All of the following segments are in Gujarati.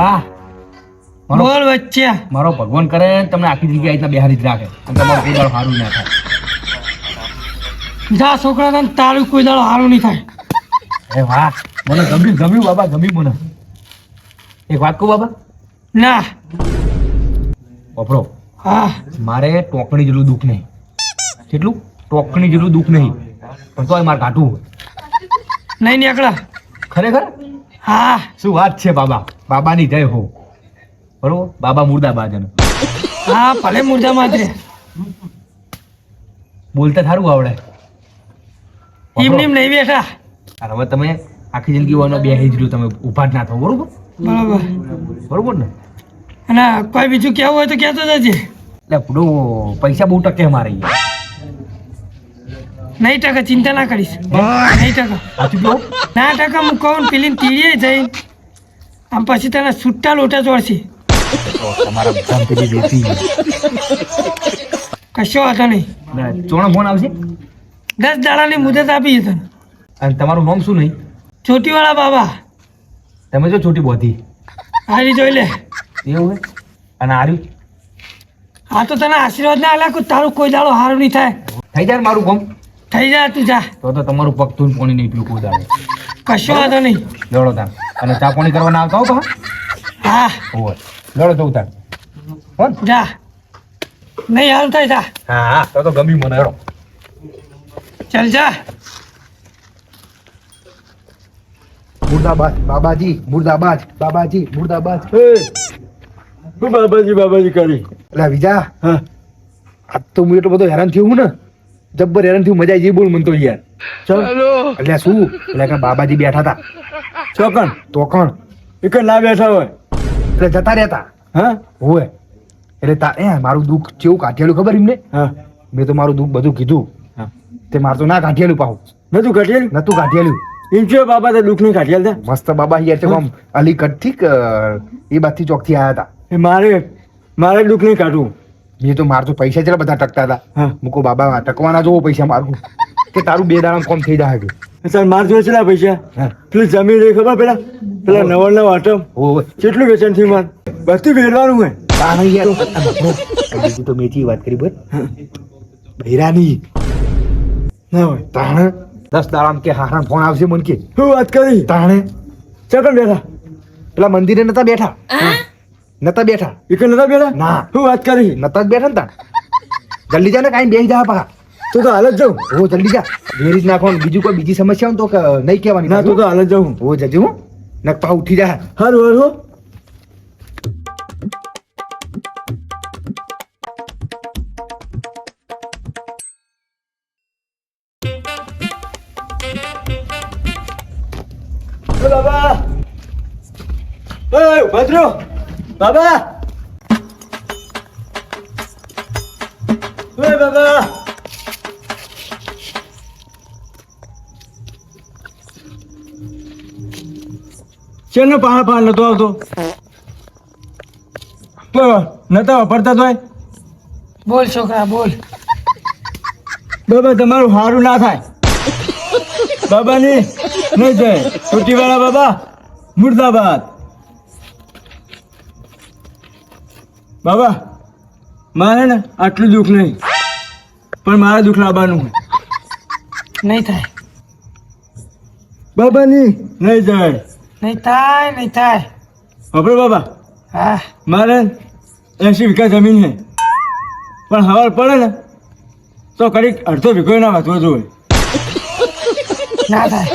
વાહ બોલ વચ્ચે મારો ભગવાન કરે તમને આખી જગ્યાએ રીતના બેહારી જ રાખે અને તમારું કોઈ દાડો સારું ના થાય. જા છોકરા તને તારું કોઈ દાડો સારું નહીં થાય. અરે વાહ મને ગમ્યું બાબા ગમ્યું મને. એક વાત કહું બાબા ના વપરો હા મારે ટોકણી જેટલું દુઃખ નહીં. કેટલું ટોકણી જેટલું દુઃખ નહીં પણ તોય મારે કાઢવું નહીં નીકળા ખરેખર. હા શું વાત છે બાબા. બાબાની જય હો. બરોબર બાબા મુર્દાબાદ એનો. હા ભલે મુર્દા માત્રે બોલતા સારું આવડે. એમને એમ નહીં બેઠા. અને હવે તમે આખી જિંદગી વાનો બેહી જ રહ્યો તમે ઉભા જ ના થો. બરોબર બરોબર બરોબર ને. અને કોઈ બીજું કેવું હોય તો કહેતો જજે. એટલે પૂરો પૈસા બહુ ટકે મારે અહીંયા. નહીં ટકા ચિંતા ના કરીશ. નહીં ટકા સાચું કહું ના ટકા હું કહું પેલી તીડીએ જઈને આમ પછી તને છૂટા લોટા ચોડશે. તો તમારા બધા પેલી બેસી કશો વાંધો નહીં. ચોણો ફોન આવશે. 10 દાડાની મુદત આપી છે તને. અને તમારું નામ શું નહીં. ચોટીવાળા બાબા તમે જો છોટી બોધી હારી જોઈ લે. એવું હે. અને આર્યું આ તો તને આશીર્વાદ ના આલા કે તારું કોઈ દાડો હારું નહીં થાય. થઈ જાય ને મારું કામ. થઈ જા તું જા. તો તમારું પગ તું પાણી નહીં પીવું કોઈ દાડે. કશો વાંધો નહીં. લડો તાર. અને ચા પાણી કરવાના આવતા હો પા. હા હોય લડો જવું તાર. કોણ જા નહીં હાલ થાય જા. હા હા તો ગમ્યું મને. હેડો ચાલ જા. મુર્દાબાદ બાબાજી મુર્દાબાદ બાબાજી મુર્દાબાદ. શું બાબાજી કરી? એટલે વિજા હા આજ તો હું એટલો બધો હેરાન થયો હું ને જબ્બર હેરાન થયું. મજા આવી જઈ બોલ મને તો યાર. એટલે શું એટલે કે બાબાજી બેઠા હતા ચોકન તો કોણ એક ના બેઠા હોય. એટલે જતા રહેતા હા હોય એટલે મારું દુઃખ કેવું કાઢેલું ખબર એમને. હા મેં તો મારું દુઃખ બધું કીધું. હા. તે મારું તો ના કાઢેલું પાહું નતું ઘટેલું નતું કાઢેલું. એમ છે બાબા તો દુઃખ નહીં કાઢેલ હતા. મસ્ત બાબા યાર તો આમ અલીગઢ થી એ બાજથી ચોકથી આવ્યા હતા. એ મારે દુઃખ નહીં કાઢવું. મેં તો મારું તો પૈસા જેટલા બધા ટકતા હતા. હા મૂકો બાબા ટકવાના જોવો પૈસા મારું કે તારું 2 દાડા કોમ થઈ જાય. સર માર જોડે કેટલા પૈસા? હા પેલી જમીન રહી ખબર પેલા નવ આટમ ઓય કેટલું વેચાણ થયું માર બધું વેરવાનું હોય. તાણે યાર બીજું તો મેથી વાત કરી બોલ ભૈરાની ના હોય તાણે 10 દાડામાં કે હારા ફોન આવશે મન કે શું વાત કરી? તાણે ચોકન બેઠા પેલા મંદિરે નતા બેઠા નતા બેઠા એક નતા બેઠા ના શું વાત કરી? નતા જ બેઠા ને તા જલ્દી જા ને કાંઈ બેસી જા પા તો હાલ જ જાઉં. ઓ જલ્દી જા વેરી જ નાખવાનું. બીજું કોઈ બીજી સમસ્યા હોય ને તો નહીં કહેવાની. ના તો હાલ જ જાઉં. ઓ જજુ હું નકપા ઉઠી જા. હારું હારું. બાબા ભદ્રો બાબા બાબા ચેનો પહાડ નતો આવતો તો નતા વાપરતા તોય. બોલ છોકરા બોલ. બાબા તમારું સારું ના થાય. બાબાની નહીં જાય. ચોટીવાળા બાબા મુર્દાબાદ. બાબા મારે ને આટલું દુઃખ નહીં પણ મારા દુઃખ લાવવાનું. નહીં થાય. બાબાની નહીં જાય. નહીં થાય નહીં થાય. આપણે બાબા હા મારે 80 વીઘા જમીન છે પણ હવાર પડે ને તો કડીક અડધો વીઘો ના વાંચવો જોઈએ. ના થાય.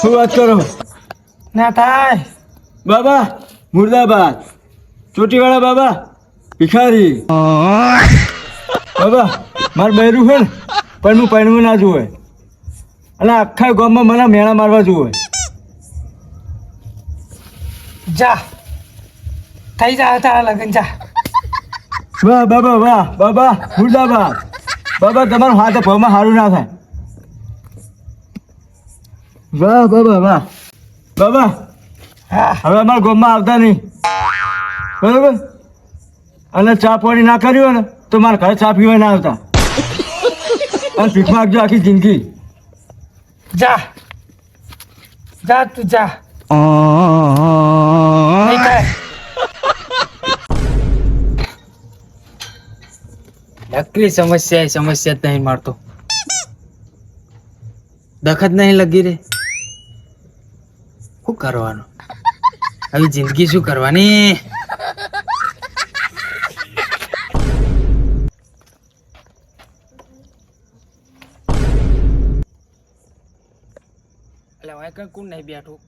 શું વાત કરો ના થાય. બાબા મુર્દાબાદ. ચોટીવાળા બાબા ભિખારી. બાબા મારું બૈરું છે ને પણ હું પૈણવું ના જોવે અને આખા ગામમાં મને મેળા મારવા જોવે. જા થઈ જાય તારા લગન જા. વાહ બાબા વાહ બાબા મુર્દાબાદ. બાબા તમારું હાથ ભાવમાં સારું ના થાય. વાહ બાબા વાહ. બાબા હા હવે અમારા ગામમાં આવતા નહીં બરાબર. અને ચા પાણી ના કર્યું હોય ને તો મારા ઘરે ચા પીવા ના આવતા. અને ભીખમાં આપજો આખી જિંદગી. જા જા તું જા. નહીં થાય. નકલી સમસ્યા એ સમસ્યા જ નહીં મળતો, દખત નહીં લગી રે. શું કરવાનું આવી જિંદગી, શું કરવાની? એટલે હવે કઈ કોણ નહીં બેઠું?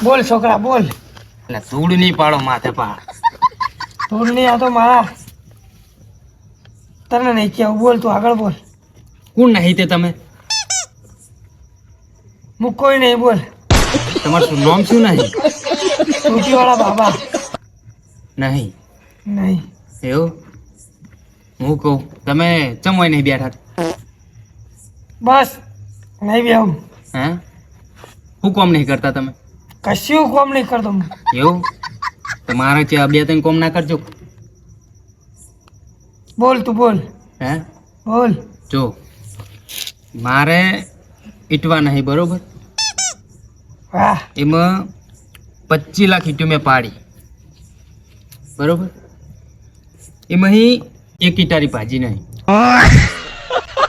બોલ છોકરા બોલ. એટલે ધૂળ નહીં પાડો માથે પહાડ. ધૂળ નહીં, આ તો મારા તને નહીં કેવું. બોલ તું આગળ બોલ. કોણ નહીં તે તમે? હું કોઈ નહીં. બોલ. તમારું શું નામ શું? નહીં ટૂટીવાળા બાબા. નહીં નહીં. એવું? હું કહું તમે ચમ હોય નહીં બેઠા? બસ નહીં બેહું. હે હું કોમ નહીં કરતા તમે? કશું કોમ નહીં કરતો હું. એવું? તો મારે છે બે ત્રણ કોમ ના કરજો. બોલ તું બોલ. હે બોલ. જો મારે ઈટવા નહીં, બરોબર? વાહ. એમાં 25 લાખ ઈંટો મેં પાડી, બરોબર? એમાં એક ઈટારી ભાજી નહીં,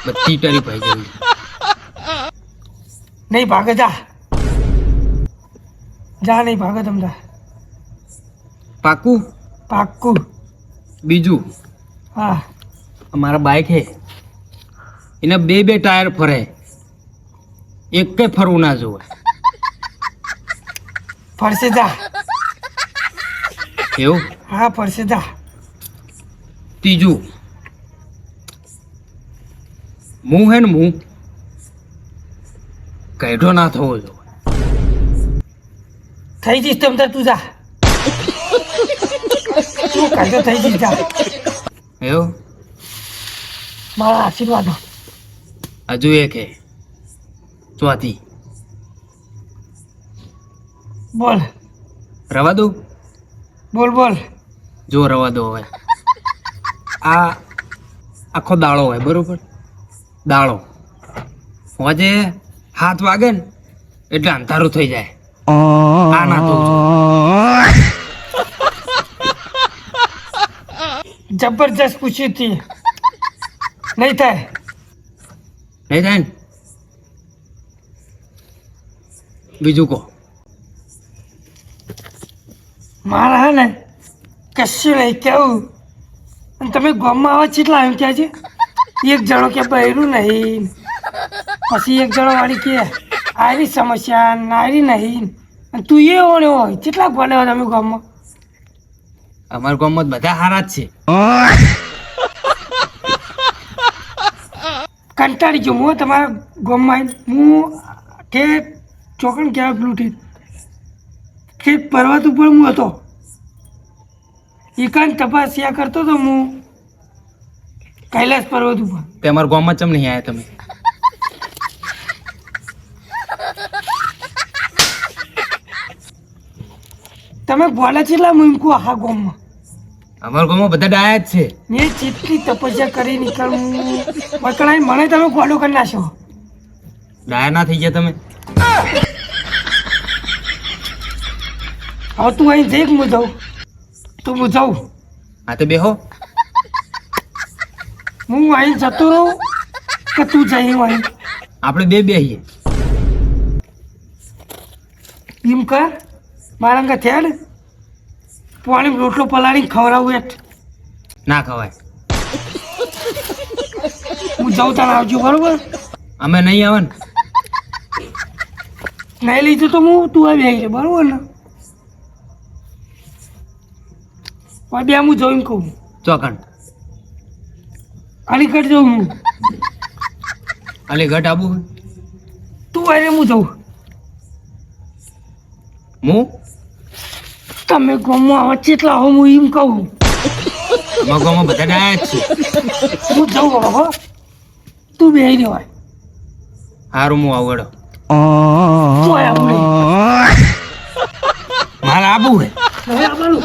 બધી ઈટારી ભાજી જવી. નહીં ભાગે જા. જા નહીં ભાગે તમતા. પાકું? પાક્કું. બીજું, હા. અમારા બાઇક હે, એને બે ટાયર ફરે, એક કઈ ફરવું ના જોવે. ફરશે જા. એવું? હા ફરશે જા. ત્રીજું, મું હે ને મું કઈઢો ના થવો જોઈએ. થઈ જઈશ તમતા તું જા. તું કાયદો થઈ જઈશ જા. એવું? મારા આશીર્વાદ. હજુ એક હે, ચોથી. બોલ. રવા દો? બોલ બોલ. જો રવા દો હવે. આ આખો દાડો હોય, બરોબર? દાડો હોજે 7 વાગે ને એટલે અંધારું થઈ જાય. આ ના તો જબરજસ્ત પૂછી હતી. નહીં થાય. નહીં થાય ને? બીજું કહો. મારા હે ને કશું નહીં કેવું. અને તમે ગામમાં આવા કેટલા એમ ક્યાં છે? એક જણો કે બહેરું નહીં, પછી એક જણો વાળી કે આરી સમસ્યા નારી નહીં, અને તું એ ઓળે હોય. કેટલા ભલે હોય તમે ગામમાં? અમારા ગામમાં તો બધા હારા જ છે. કંટાળી ગયો હું તમારા ગામમાં આવીને. હું કે ચોકણ કહેવાય પેલું કે પર્વત ઉપર હું હતો. એકાંત તપાસ્યા કરતો હતો હું કૈલાસ પર્વત ઉપર. તે અમારા ગામમાં ચમ નહીં આવ્યા તમે? તમે બોલે કેટલા મૂકું આખા ગામમાં? અમારા ગામમાં બધા ડાયા જ છે. મેં જેટલી તપસ્યા કરી નીકળું વકણાઈ મને તમે ગોડો કરી નાખો. ડાયા ના થઈ ગયા તમે? હવે તું અહીં જઈ હું જાઉં. તું હું જાઉં. હા તો બેહો. હું અહીં જતો રહું કે તું જઈ અહીં? આપણે બે બેહીએ. એમ કર મારા અંગા થયા ને પાણી રોટલો પલાળીને ખવડાવું એટ. ના ખવાય. હું જાઉં તારે આવજો બરોબર? અમે નહીં આવે ને. નહીં લીધું તો હું તું આવી આવી બરોબર ને? હવે બે હું જોઈને કહું. ચોકણ અલીગઢ જાઉં હું. અલીગઢ આબુ હોય? તું આવી હું જાઉં. હું તમે ગામમાં આવા કેટલા હો હું એમ કહું. અમારા ગામમાં બધા ડાયા જ છે. હું જાઉં હવે હો. તું બે આવી હોય. હારું હું આવડો. તું આયા બોલે. મારે આબુ હે. હવે આવવાનું.